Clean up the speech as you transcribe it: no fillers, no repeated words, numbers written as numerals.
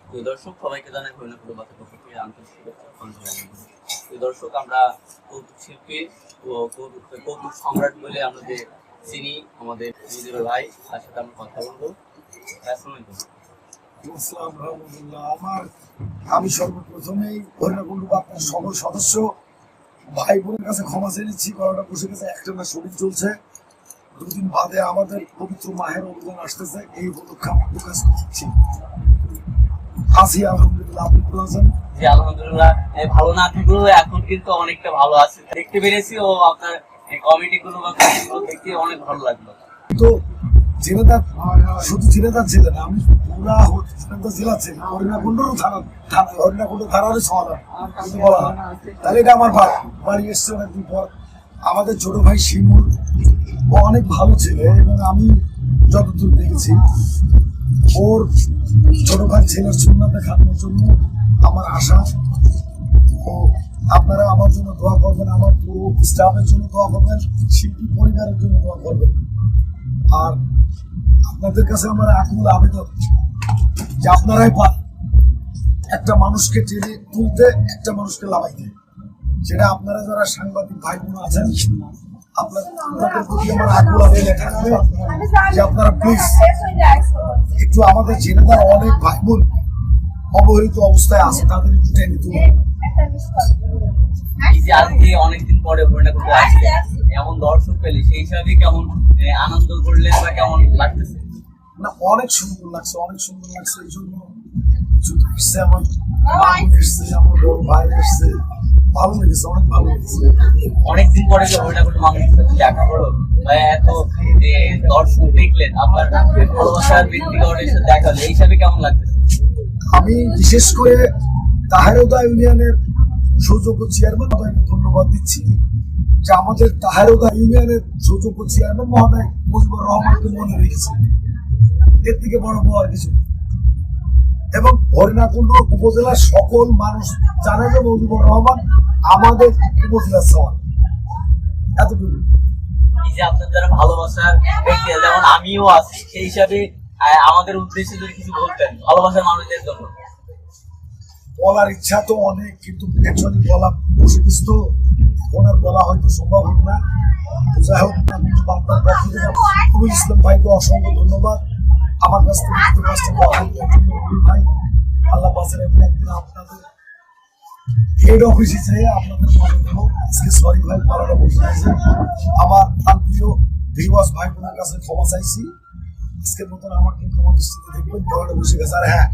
প্রিয় দর্শক, সবাইকে জানাই হরিণাকুল বাতের পক্ষ থেকে আন্তরিক শুভেচ্ছা। প্রিয় দর্শক, আমরা কৌতুক শিল্পী ও কৌতুক সম্রাট বলে আমরা যে চিনি আমাদের মুজিবুর ভাই, তার সাথে আমরা কথা বলবো। আমি সর্বপ্রথমেই হরিণাকুল বার্তার সকল সদস্য ভাই বোনের কাছে ক্ষমা চেয়ে নিচ্ছি। গলাটা বসে গেছে, একটা না শরীর চলছে। দুদিন বাদে আমাদের পবিত্র মাহের অভিযান আসতেছে, এই উপলক্ষে আমরা প্রকাশ করছি। আছি আলহামদুলিল্লাহ। আপনি ভালো আছেন? জি আলহামদুলিল্লাহ। ভালো না থাকলেও এখন কিন্তু অনেকটা ভালো আছে, দেখতে পেরেছি। ও আপনার কমেডি গুলো বা দেখতে অনেক ভালো লাগলো। তো জেলেদার শুধু জেলেদার ছিলেন, আমি পুরা জেলেদার জেলা ছিলাম, হরিণাকুণ্ডেরও হরিণাকুণ্ড থানারও সমাধান বলা হয়। তাহলে এটা আমার বাড়ি এসছে অনেকদিন পর। আমাদের ছোট ভাই শিমুল, ও অনেক ভালো ছেলে এবং আমি যতদূর দেখেছি ওর ছোট ভাই ছেলের সুন্নাতে খাটানোর জন্য আমার আশা। ও আপনারা আমার জন্য দোয়া করবেন, আমার পুরো স্টাফের জন্য দোয়া করবেন, শিল্পী পরিবারের জন্য দোয়া করবেন। আর আপনাদের কাছে আমার আকুল আবেদন যে আপনারাই পারেন একটা মানুষকে টেনে তুলতে, একটা মানুষকে লাগাইতে। সেটা আপনারা যারা সাংবাদিক ভাই বোন আছেন, আপনাদের প্রতি আমার আকুল আবেদন যে আপনারা প্লিজ একটু আমাদের জেলেদার অনেক ভাই বোন অবহেলিত অবস্থায় আছে, তাদের একটু টেনে তুলুন। আজকে অনেকদিন পরে হরিণাকুণ্ডে আসছে, এমন দর্শক পেলে সেই হিসাবে কেমন আনন্দ করলেন বা কেমন লাগতেছে? না, অনেক সুন্দর লাগছে, অনেক সুন্দর লাগছে। এই জন্য এসছে আমার এসছে, আমার বড় ভাই এসছে, ভালো লেগেছে, অনেক ভালো লেগেছে। অনেকদিন পরে যে হরিণাকুণ্ড মানুষের সাথে দেখা করো, এত যে দর্শক দেখলেন, আপনার ভালোবাসার ব্যক্তিগণের সাথে দেখা হলো, এই হিসাবে কেমন লাগতেছে? আমি বিশেষ করে তাহেরউদা ইউনিয়নের সৌযোগ্য চেয়ারম্যান মহোদয়কে ধন্যবাদ দিচ্ছি যে আমাদের তাহেরউদা ইউনিয়নের সৌযোগ্য চেয়ারম্যান মহোদয় মুজিবুর রহমানকে মনে রেখেছে। এর থেকে বড় পাওয়ার কিছু। এবং হরিণাকুণ্ড উপজেলার সকল মানুষ জানে যে মুজিবুর রহমান আমাদের উপজেলার সমান। এতটুকু। এই যে আপনার যারা ভালোবাসার ব্যক্তি, যেমন আমিও আছি, সেই হিসাবে আমাদের উদ্দেশ্যে যদি কিছু বলতেন ভালোবাসার মানুষদের জন্য। বলার ইচ্ছা তো অনেক, কিন্তু একজনই বলা বসে গেছে, তো ওনার বলা হয়তো সম্ভব হবে না। যাই হোক, আপনার পক্ষ থেকে নূরুল ইসলাম ভাইকে অসংখ্য ধন্যবাদ। আমার কাছ থেকে ভাই আল্লাহ বাসের একদিন আপনাদের হেড অফিসে যেয়ে আপনাদের মনে দেবো। আজকে সরি ভাই, পালাটা বসে আছে। আমার প্রিয় ভিউয়ার্স ভাই বোনের কাছে ক্ষমা চাইছি। আজকের মতন আমাকে ক্ষমা দৃষ্টিতে দেখবেন, পালাটা বসে গেছে। আর হ্যাঁ,